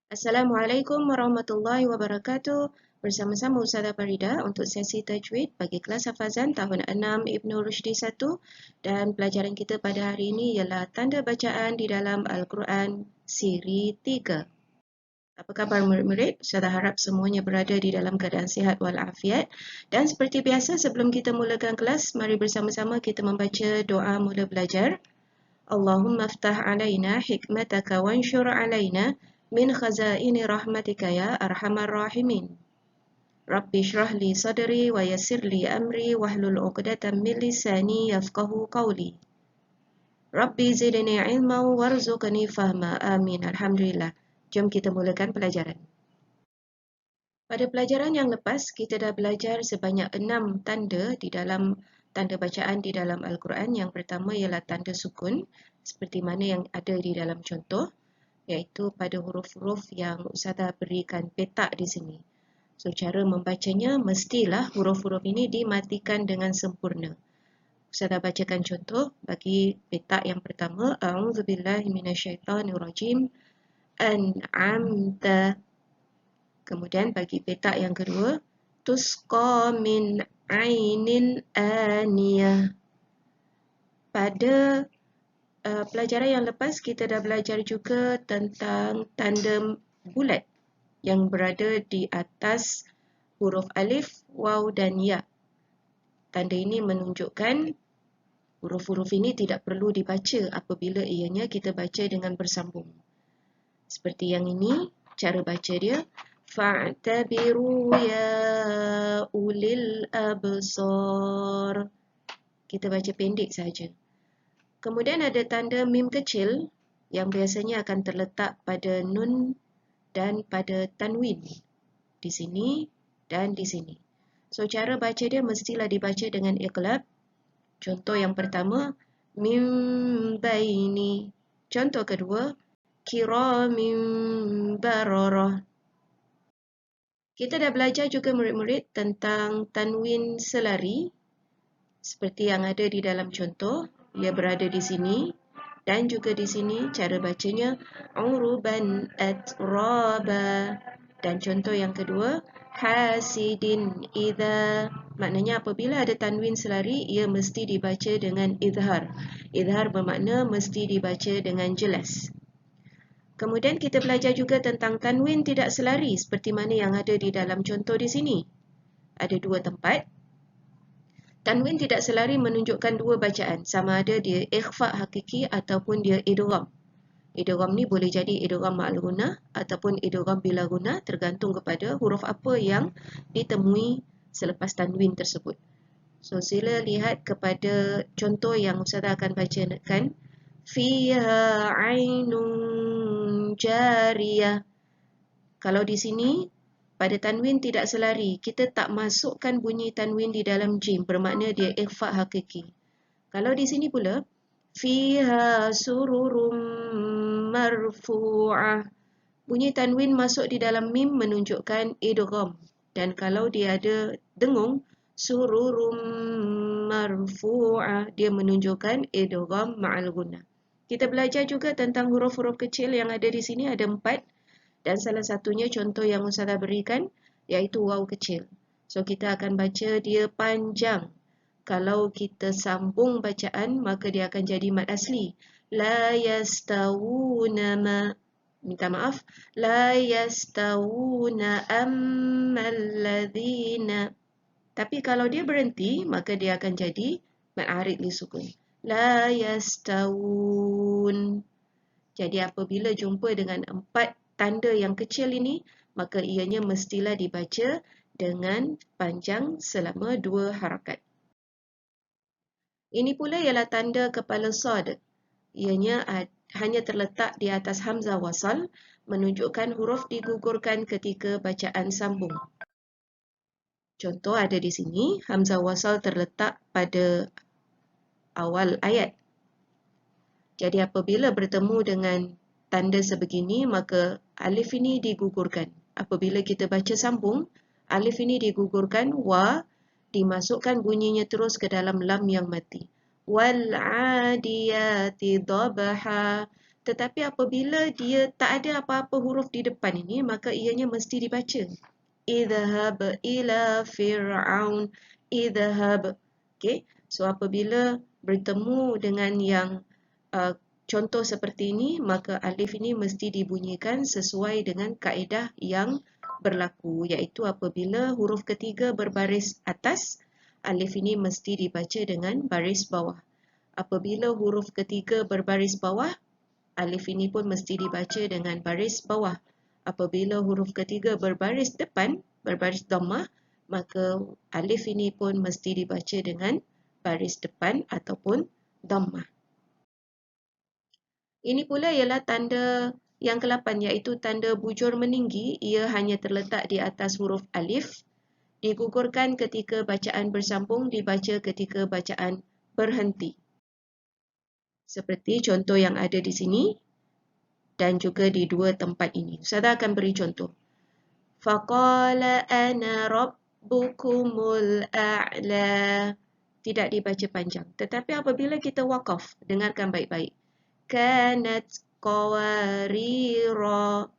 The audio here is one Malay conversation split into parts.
Assalamualaikum warahmatullahi wabarakatuh. Bersama-sama Ustazah Farida untuk sesi tajwid bagi kelas hafazan tahun 6 Ibnu Rushdi 1, dan pelajaran kita pada hari ini ialah tanda bacaan di dalam Al-Quran siri 3. Apa khabar murid-murid? Ustazah harap semuanya berada di dalam keadaan sihat walafiat. Dan seperti biasa, sebelum kita mulakan kelas, mari bersama-sama kita membaca doa mula belajar. Allahumma aftah alaina hikmataka wanshur alaina min khazaini rahmatika ya arhamar rahimin. Rabbi shrah li sadri wa yassir li amri wahlul 'uqdatam min lisani yafqahu qawli. Rabbi zidni ilman warzuqni fahma. Amin. Alhamdulillah. Jom kita mulakan pelajaran. Pada pelajaran yang lepas, kita dah belajar sebanyak 6 tanda di dalam tanda bacaan di dalam Al-Quran. Yang pertama ialah tanda sukun, seperti mana yang ada di dalam contoh, iaitu pada huruf-huruf yang Ustazah berikan petak di sini. So, cara membacanya mestilah huruf-huruf ini dimatikan dengan sempurna. Ustazah bacakan contoh bagi petak yang pertama. A'udzubillahi minasyaitonirrajim. An'amta. Kemudian bagi petak yang kedua, tusqa min ainin aniyah. Pada pelajaran yang lepas, kita dah belajar juga tentang tanda bulat yang berada di atas huruf alif, waw dan ya. Tanda ini menunjukkan huruf-huruf ini tidak perlu dibaca apabila ianya kita baca dengan bersambung. Seperti yang ini, cara baca dia. Fa'tabiru ya ulil absar. Kita baca pendek saja. Kemudian ada tanda mim kecil yang biasanya akan terletak pada nun dan pada tanwin. Di sini dan di sini. So, cara baca dia mestilah dibaca dengan iqlab. Contoh yang pertama, mim baini. Contoh kedua, kiramin bararah. Kita dah belajar juga murid-murid tentang tanwin selari. Seperti yang ada di dalam contoh, ia berada di sini dan juga di sini. Cara bacanya uruban atraba. Dan contoh yang kedua, hasidin idza. Maknanya apabila ada tanwin selari, ia mesti dibaca dengan izhar. Izhar bermakna mesti dibaca dengan jelas. Kemudian kita belajar juga tentang tanwin tidak selari seperti mana yang ada di dalam contoh di sini. Ada dua tempat. Tanwin tidak selari menunjukkan dua bacaan, sama ada dia ikhfa hakiki ataupun dia idgham. Idgham ni boleh jadi idgham ma'al gunnah ataupun idgham bila gunnah, tergantung kepada huruf apa yang ditemui selepas tanwin tersebut. So, sila lihat kepada contoh yang Ustazah akan bacakan. Fiha ainun jariyah. Kalau di sini pada tanwin tidak selari, kita tak masukkan bunyi tanwin di dalam jim, bermakna dia ikhfa hakiki. Kalau di sini pula, fiha sururum marfu'ah. Bunyi tanwin masuk di dalam mim menunjukkan idgham. Dan kalau dia ada dengung, sururum marfu'ah, dia menunjukkan idgham ma'al gunnah. Kita belajar juga tentang huruf-huruf kecil yang ada di sini, ada 4. Dan salah satunya contoh yang Ustazah berikan, iaitu waw kecil. So, kita akan baca dia panjang. Kalau kita sambung bacaan, maka dia akan jadi mad asli. La yastawuna ma. Minta maaf. La yastawuna ammal ladhina. Tapi kalau dia berhenti, maka dia akan jadi mad arid li sukun. La yastawun. Jadi apabila jumpa dengan 4 tanda yang kecil ini, maka ianya mestilah dibaca dengan panjang selama 2 harakat. Ini pula ialah tanda kepala sad. Ianya hanya terletak di atas hamzah wasal, menunjukkan huruf digugurkan ketika bacaan sambung. Contoh ada di sini, hamzah wasal terletak pada awal ayat. Jadi apabila bertemu dengan tanda sebegini, maka alif ini digugurkan. Apabila kita baca sambung, alif ini digugurkan, wa dimasukkan bunyinya terus ke dalam lam yang mati. Wal adiyati dhabaha. Tetapi apabila dia tak ada apa-apa huruf di depan ini, maka ianya mesti dibaca. Idhhab ila fir'aun, idhhab. Okay, so apabila bertemu dengan yang contoh seperti ini, maka alif ini mesti dibunyikan sesuai dengan kaedah yang berlaku, iaitu apabila huruf ketiga berbaris atas, alif ini mesti dibaca dengan baris bawah. Apabila huruf ketiga berbaris bawah, alif ini pun mesti dibaca dengan baris bawah. Apabila huruf ketiga berbaris depan, berbaris dhammah, maka alif ini pun mesti dibaca dengan baris depan ataupun dhammah. Ini pula ialah tanda yang ke-8, iaitu tanda bujur meninggi. Ia hanya terletak di atas huruf alif. Digugurkan ketika bacaan bersambung, dibaca ketika bacaan berhenti. Seperti contoh yang ada di sini dan juga di dua tempat ini. Ustazah akan beri contoh. Faqala ana rabbukumul a'la. Tidak dibaca panjang. Tetapi apabila kita waqaf, dengarkan baik-baik. Kanat qawarira.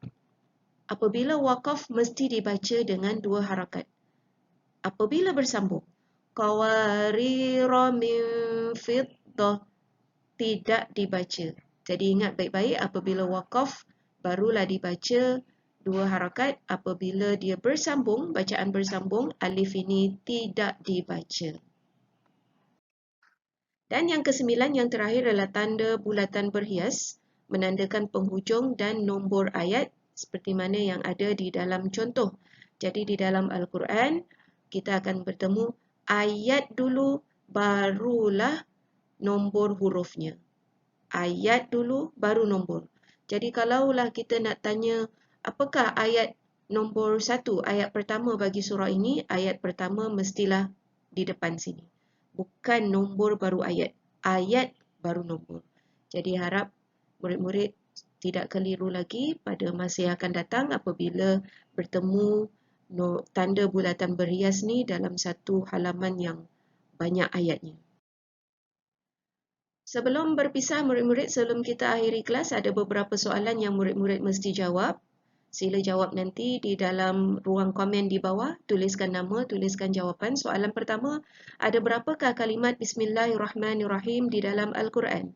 Apabila waqaf mesti dibaca dengan dua harakat. Apabila bersambung, qawarira min fiddah, tidak dibaca. Jadi ingat baik-baik, apabila waqaf barulah dibaca dua harakat. Apabila dia bersambung, bacaan bersambung, alif ini tidak dibaca. Dan yang ke-9 yang terakhir adalah tanda bulatan berhias, menandakan penghujung dan nombor ayat seperti mana yang ada di dalam contoh. Jadi di dalam Al-Quran, kita akan bertemu ayat dulu, barulah nombor hurufnya. Ayat dulu, baru nombor. Jadi kalaulah kita nak tanya, apakah ayat nombor 1, ayat pertama bagi surah ini, ayat pertama mestilah di depan sini. Bukan nombor baru ayat. Ayat baru nombor. Jadi harap murid-murid tidak keliru lagi pada masa yang akan datang apabila bertemu tanda bulatan berhias ni dalam satu halaman yang banyak ayatnya. Sebelum berpisah murid-murid, sebelum kita akhiri kelas, ada beberapa soalan yang murid-murid mesti jawab. Sila jawab nanti di dalam ruang komen di bawah. Tuliskan nama, tuliskan jawapan. Soalan pertama, ada berapakah kalimat Bismillahirrahmanirrahim di dalam Al-Quran?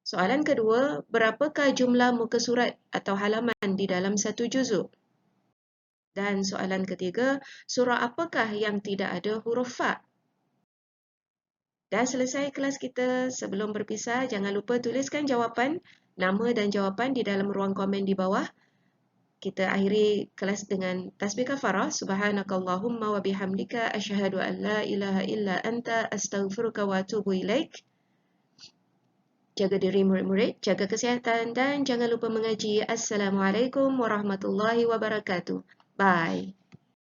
Soalan kedua, berapakah jumlah muka surat atau halaman di dalam satu juzuk? Dan soalan ketiga, surah apakah yang tidak ada huruf fa? Dah selesai kelas kita. Sebelum berpisah, jangan lupa tuliskan jawapan, nama dan jawapan di dalam ruang komen di bawah. Kita akhiri kelas dengan tasbih kafarah. Subhanakallahumma wa bihamdika asyhadu an la ilaha illa anta astaghfiruka wa atubu ilaik. Jaga diri murid-murid, jaga kesihatan dan jangan lupa mengaji. Assalamualaikum warahmatullahi wabarakatuh. Bye.